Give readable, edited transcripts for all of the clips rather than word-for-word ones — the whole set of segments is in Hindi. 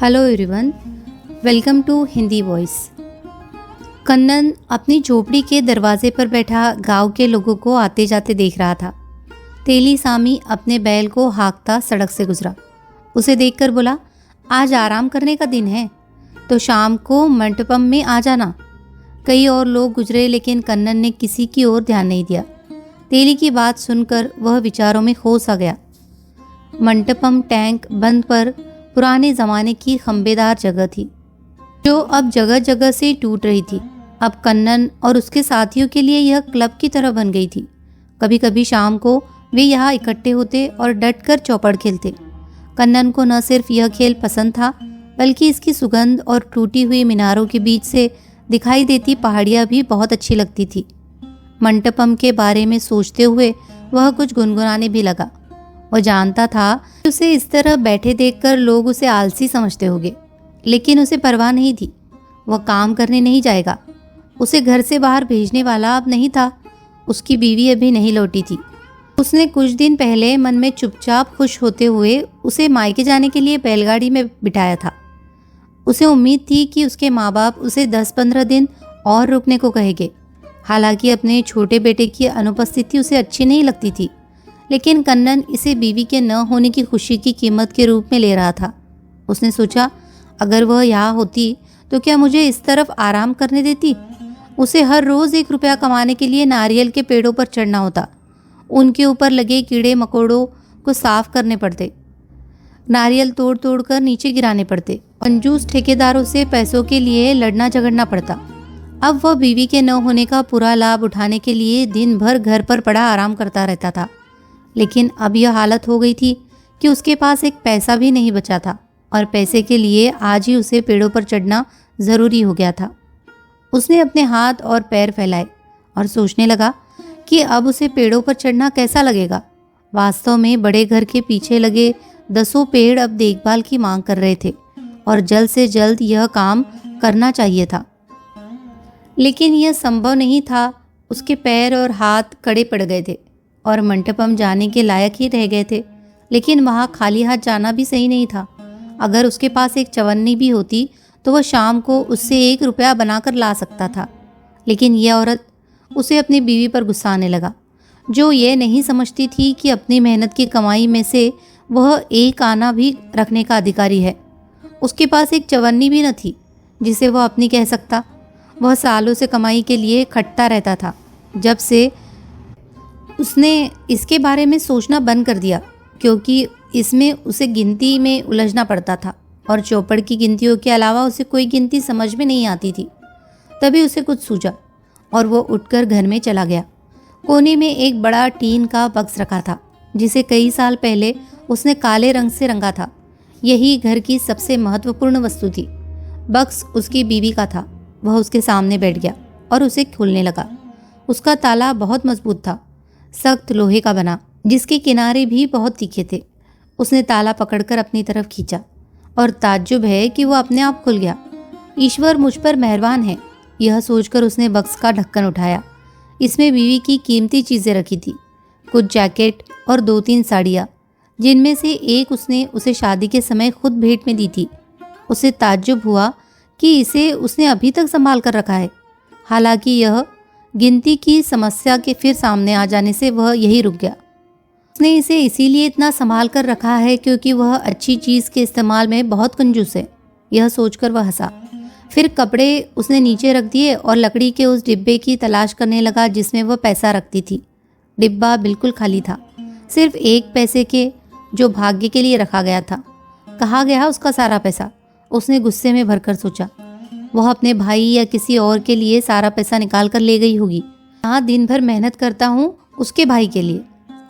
Hello everyone, welcome to Hindi voice. Kannan अपनी झोपड़ी के दरवाजे पर बैठा गांव के लोगों को आते जाते देख रहा था। तेली सामी अपने बैल को हाँकता सड़क से गुजरा। उसे देखकर बोला, आज आराम करने का दिन है तो शाम को मंटपम में आ जाना। कई और लोग गुजरे लेकिन कन्नन ने किसी की ओर ध्यान नहीं दिया। तेली की बात सुनकर वह विचारों में खो सा गया। मंटपम टैंक बंद पर पुराने ज़माने की खंबेदार जगह थी जो अब जगह जगह से टूट रही थी। अब कन्नन और उसके साथियों के लिए यह क्लब की तरह बन गई थी। कभी कभी शाम को वे यहाँ इकट्ठे होते और डटकर चौपड़ खेलते। कन्नन को न सिर्फ यह खेल पसंद था बल्कि इसकी सुगंध और टूटी हुई मीनारों के बीच से दिखाई देती पहाड़ियाँ भी बहुत अच्छी लगती थी। मंटपम के बारे में सोचते हुए वह कुछ गुनगुनाने भी लगा। वह जानता था कि उसे इस तरह बैठे देखकर लोग उसे आलसी समझते होंगे, लेकिन उसे परवाह नहीं थी। वह काम करने नहीं जाएगा। उसे घर से बाहर भेजने वाला अब नहीं था। उसकी बीवी अभी नहीं लौटी थी। उसने कुछ दिन पहले मन में चुपचाप खुश होते हुए उसे मायके जाने के लिए बैलगाड़ी में बिठाया था। उसे उम्मीद थी कि उसके माँ बाप उसे 10-15 दिन और रुकने को कहेंगे। हालांकि अपने छोटे बेटे की अनुपस्थिति उसे अच्छी नहीं लगती थी, लेकिन कन्नन इसे बीवी के न होने की खुशी की कीमत के रूप में ले रहा था। उसने सोचा, अगर वह यहाँ होती तो क्या मुझे इस तरफ आराम करने देती। उसे हर रोज़ 1 रुपया कमाने के लिए नारियल के पेड़ों पर चढ़ना होता। उनके ऊपर लगे कीड़े मकोड़ों को साफ करने पड़ते, नारियल तोड़ तोड़ कर नीचे गिराने पड़ते। कंजूस ठेकेदारों से पैसों के लिए लड़ना झगड़ना पड़ता। अब वह बीवी के न होने का पूरा लाभ उठाने के लिए दिन भर घर पर पड़ा आराम करता रहता था। लेकिन अब यह हालत हो गई थी कि उसके पास एक पैसा भी नहीं बचा था और पैसे के लिए आज ही उसे पेड़ों पर चढ़ना ज़रूरी हो गया था। उसने अपने हाथ और पैर फैलाए और सोचने लगा कि अब उसे पेड़ों पर चढ़ना कैसा लगेगा। वास्तव में बड़े घर के पीछे लगे 10 पेड़ अब देखभाल की मांग कर रहे थे और जल्द से जल्द यह काम करना चाहिए था, लेकिन यह संभव नहीं था। उसके पैर और हाथ कड़े पड़ गए थे और मंटपम जाने के लायक ही रह गए थे। लेकिन वहाँ खाली हाथ जाना भी सही नहीं था। अगर उसके पास एक चवन्नी भी होती तो वह शाम को उससे 1 रुपया बनाकर ला सकता था। लेकिन यह औरत उसे अपनी बीवी पर गुस्सा आने लगा, जो ये नहीं समझती थी कि अपनी मेहनत की कमाई में से वह 1 आना भी रखने का अधिकारी है। उसके पास एक चवन्नी भी न थी जिसे वह अपनी कह सकता। वह सालों से कमाई के लिए खटता रहता था। जब से उसने इसके बारे में सोचना बंद कर दिया, क्योंकि इसमें उसे गिनती में उलझना पड़ता था और चौपड़ की गिनतियों के अलावा उसे कोई गिनती समझ में नहीं आती थी। तभी उसे कुछ सूझा और वो उठकर घर में चला गया। कोने में एक बड़ा टीन का बक्स रखा था जिसे कई साल पहले उसने काले रंग से रंगा था। यही घर की सबसे महत्वपूर्ण वस्तु थी। बक्स उसकी बीवी का था। वह उसके सामने बैठ गया और उसे खोलने लगा। उसका ताला बहुत मजबूत था, सख्त लोहे का बना, जिसके किनारे भी बहुत तीखे थे। उसने ताला पकड़कर अपनी तरफ खींचा और ताज्जुब है कि वह अपने आप खुल गया। ईश्वर मुझ पर मेहरबान है, यह सोचकर उसने बक्स का ढक्कन उठाया। इसमें बीवी की कीमती चीज़ें रखी थी, कुछ जैकेट और 2-3 साड़ियाँ, जिनमें से एक उसने उसे शादी के समय खुद भेंट में दी थी। उसे ताज्जुब हुआ कि इसे उसने अभी तक संभाल कर रखा है। हालांकि यह गिनती की समस्या के फिर सामने आ जाने से वह यही रुक गया। उसने इसे इसीलिए इतना संभाल कर रखा है क्योंकि वह अच्छी चीज़ के इस्तेमाल में बहुत कंजूस है। यह सोचकर वह हंसा। फिर कपड़े उसने नीचे रख दिए और लकड़ी के उस डिब्बे की तलाश करने लगा जिसमें वह पैसा रखती थी। डिब्बा बिल्कुल खाली था, सिर्फ 1 पैसे के, जो भाग्य के लिए रखा गया था। कहाँ गया उसका सारा पैसा, उसने गुस्से में भरकर सोचा। वह अपने भाई या किसी और के लिए सारा पैसा निकाल कर ले गई होगी। यहाँ दिन भर मेहनत करता हूँ उसके भाई के लिए।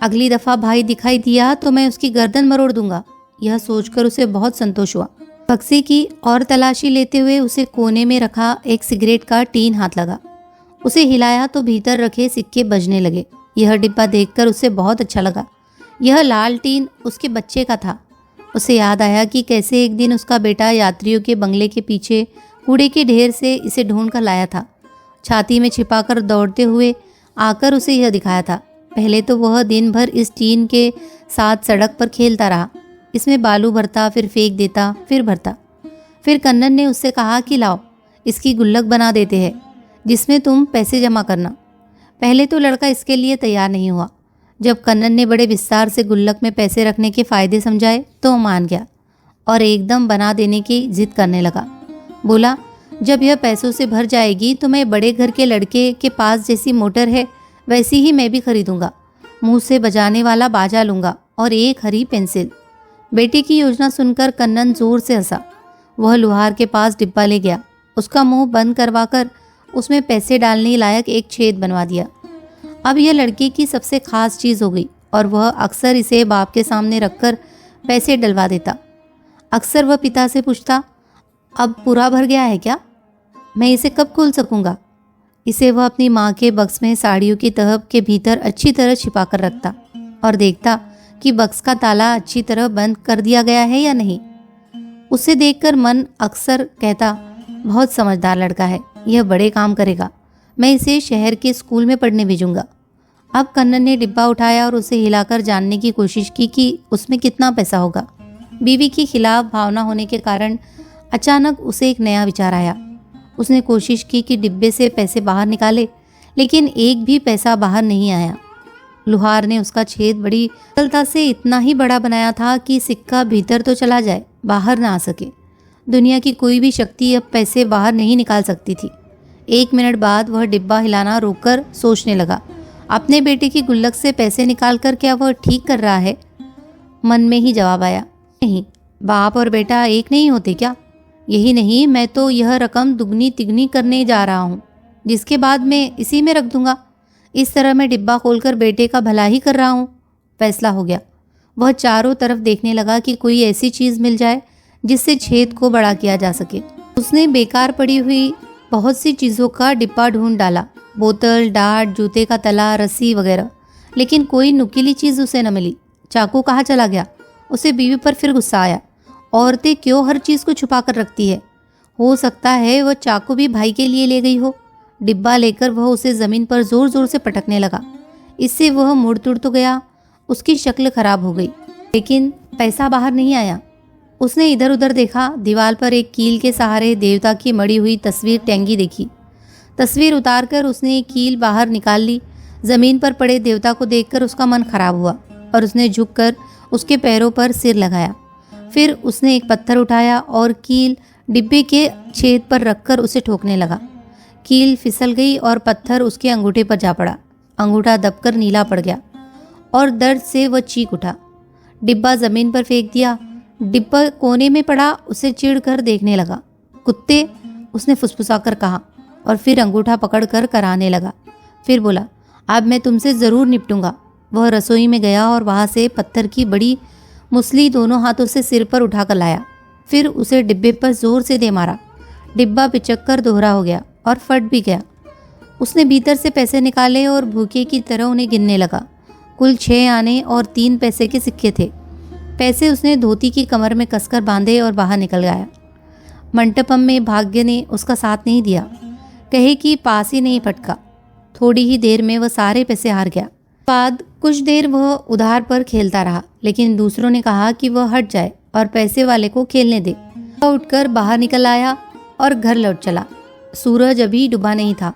अगली दफ़ा भाई दिखाई दिया तो मैं उसकी गर्दन मरोड़ दूंगा। यह सोचकर उसे बहुत संतोष हुआ। बक्से की और तलाशी लेते हुए उसे कोने में रखा एक सिगरेट का टीन हाथ लगा। उसे हिलाया तो भीतर रखे सिक्के बजने लगे। यह डिब्बा देखकर उसे बहुत अच्छा लगा। यह लाल टीन उसके बच्चे का था। उसे याद आया कि कैसे एक दिन उसका बेटा यात्रियों के बंगले के पीछे कूड़े के ढेर से इसे ढूंढ कर लाया था। छाती में छिपाकर दौड़ते हुए आकर उसे यह दिखाया था। पहले तो वह दिन भर इस टीन के साथ सड़क पर खेलता रहा। इसमें बालू भरता, फिर फेंक देता, फिर भरता। फिर कन्नन ने उससे कहा कि लाओ, इसकी गुल्लक बना देते हैं जिसमें तुम पैसे जमा करना। पहले तो लड़का इसके लिए तैयार नहीं हुआ। जब कन्नन ने बड़े विस्तार से गुल्लक में पैसे रखने के फ़ायदे समझाए तो वो मान गया और एकदम बना देने की जिद करने लगा। बोला, जब यह पैसों से भर जाएगी तो मैं बड़े घर के लड़के के पास जैसी मोटर है वैसी ही मैं भी खरीदूंगा, मुंह से बजाने वाला बाजा लूंगा और एक हरी पेंसिल। बेटे की योजना सुनकर कन्नन जोर से हंसा। वह लुहार के पास डिब्बा ले गया, उसका मुंह बंद करवाकर उसमें पैसे डालने लायक एक छेद बनवा दिया। अब यह लड़के की सबसे खास चीज़ हो गई और वह अक्सर इसे बाप के सामने रखकर पैसे डलवा देता। अक्सर वह पिता से पूछता, अब पूरा भर गया है क्या? मैं इसे कब खोल सकूंगा? इसे वह अपनी माँ के बक्स में साड़ियों की तह के भीतर अच्छी तरह छिपा कर रखता और देखता कि बक्स का ताला अच्छी तरह बंद कर दिया गया है या नहीं। उसे देखकर मन अक्सर कहता, बहुत समझदार लड़का है, यह बड़े काम करेगा, मैं इसे शहर के स्कूल में पढ़ने भेजूंगा। अब कन्नन ने डिब्बा उठाया और उसे हिलाकर जानने की कोशिश की कि उसमें कितना पैसा होगा। बीवी के खिलाफ भावना होने के कारण अचानक उसे एक नया विचार आया। उसने कोशिश की कि डिब्बे से पैसे बाहर निकाले, लेकिन एक भी पैसा बाहर नहीं आया। लुहार ने उसका छेद बड़ी सरलता से इतना ही बड़ा बनाया था कि सिक्का भीतर तो चला जाए, बाहर ना आ सके। दुनिया की कोई भी शक्ति अब पैसे बाहर नहीं निकाल सकती थी। 1 मिनट बाद वह डिब्बा हिलाना रोककर सोचने लगा, अपने बेटे की गुल्लक से पैसे निकालकर क्या वह ठीक कर रहा है? मन में ही जवाब आया, नहीं, बाप और बेटा एक नहीं होते क्या? यही नहीं, मैं तो यह रकम दुगनी तिगनी करने जा रहा हूँ, जिसके बाद मैं इसी में रख दूंगा। इस तरह मैं डिब्बा खोलकर बेटे का भला ही कर रहा हूँ। फैसला हो गया। वह चारों तरफ देखने लगा कि कोई ऐसी चीज़ मिल जाए जिससे छेद को बड़ा किया जा सके। उसने बेकार पड़ी हुई बहुत सी चीज़ों का डिब्बा ढूंढ डाला, बोतल, डाट, जूते का तला, रस्सी वगैरह, लेकिन कोई नुकीली चीज़ उसे न मिली। चाकू कहाँ चला गया? उसे बीवी पर फिर गुस्सा आया। औरतें क्यों हर चीज़ को छुपा कर रखती है? हो सकता है वह चाकू भी भाई के लिए ले गई हो। डिब्बा लेकर वह उसे ज़मीन पर ज़ोर ज़ोर से पटकने लगा। इससे वह मुड़ तुड़ तो गया, उसकी शक्ल खराब हो गई, लेकिन पैसा बाहर नहीं आया। उसने इधर उधर देखा, दीवार पर एक कील के सहारे देवता की मड़ी हुई तस्वीर टंगी देखी। तस्वीर उतारकर उसने कील बाहर निकाल ली। ज़मीन पर पड़े देवता को देखकर उसका मन खराब हुआ और उसने झुककर उसके पैरों पर सिर लगाया। फिर उसने एक पत्थर उठाया और कील डिब्बे के छेद पर रखकर उसे ठोकने लगा। कील फिसल गई और पत्थर उसके अंगूठे पर जा पड़ा। अंगूठा दबकर नीला पड़ गया और दर्द से वह चीख उठा। डिब्बा ज़मीन पर फेंक दिया। डिब्बा कोने में पड़ा, उसे चिढ़कर देखने लगा। कुत्ते, उसने फुसफुसाकर कहा और फिर अंगूठा पकड़कर कराने लगा। फिर बोला, अब मैं तुमसे ज़रूर निपटूंगा। वह रसोई में गया और वहाँ से पत्थर की बड़ी मुसली दोनों हाथों से सिर पर उठाकर लाया। फिर उसे डिब्बे पर जोर से दे मारा। डिब्बा पिचक कर दोहरा हो गया और फट भी गया। उसने भीतर से पैसे निकाले और भूखे की तरह उन्हें गिनने लगा। कुल 6 आने और 3 पैसे के सिक्के थे। पैसे उसने धोती की कमर में कसकर बांधे और बाहर निकल गया। मंटपम में भाग्य ने उसका साथ नहीं दिया, कहे कि पास ही नहीं फटका। थोड़ी ही देर में वह सारे पैसे हार गया। बाद कुछ देर वह उधार पर खेलता रहा, लेकिन दूसरों ने कहा कि वह हट जाए और पैसे वाले को खेलने दे। वह उठकर बाहर निकल आया और घर लौट चला। सूरज अभी डूबा नहीं था।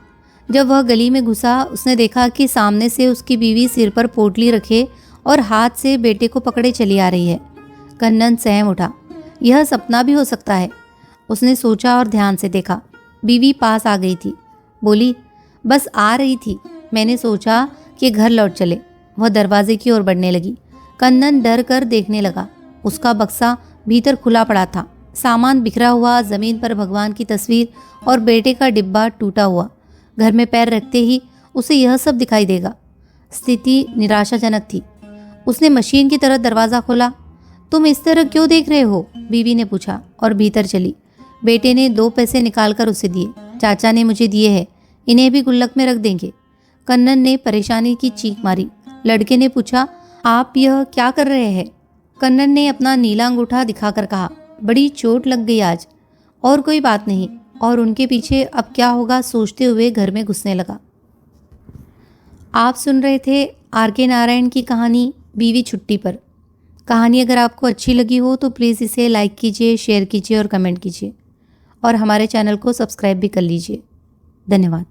जब वह गली में घुसा, उसने देखा कि सामने से उसकी बीवी सिर पर पोटली रखे और हाथ से बेटे को पकड़े चली आ रही है। कन्नन सहम उठा। यह सपना भी हो सकता है, उसने सोचा और ध्यान से देखा। बीवी पास आ गई थी। बोली, बस आ रही थी, मैंने सोचा कि घर लौट चले। वह दरवाजे की ओर बढ़ने लगी। कन्नन डर कर देखने लगा। उसका बक्सा भीतर खुला पड़ा था। सामान बिखरा हुआ, जमीन पर भगवान की तस्वीर और बेटे का डिब्बा टूटा हुआ। घर में पैर रखते ही उसे यह सब दिखाई देगा। स्थिति निराशाजनक थी। उसने मशीन की तरह दरवाज़ा खोला। तुम इस तरह क्यों देख रहे हो? बीवी ने पूछा और भीतर चली। बेटे ने 2 पैसे निकालकर उसे दिए। चाचा ने मुझे दिए हैं, इन्हें भी गुल्लक में रख देंगे। कन्नन ने परेशानी की चीख मारी। लड़के ने पूछा, आप यह क्या कर रहे हैं? कन्नन ने अपना नीला अंगूठा दिखाकर कहा, बड़ी चोट लग गई आज। और कोई बात नहीं। और उनके पीछे अब क्या होगा सोचते हुए घर में घुसने लगा। आप सुन रहे थे आर के नारायण की कहानी बीवी छुट्टी पर। कहानी अगर आपको अच्छी लगी हो तो प्लीज़ इसे लाइक कीजिए, शेयर कीजिए और कमेंट कीजिए और हमारे चैनल को सब्सक्राइब भी कर लीजिए। धन्यवाद।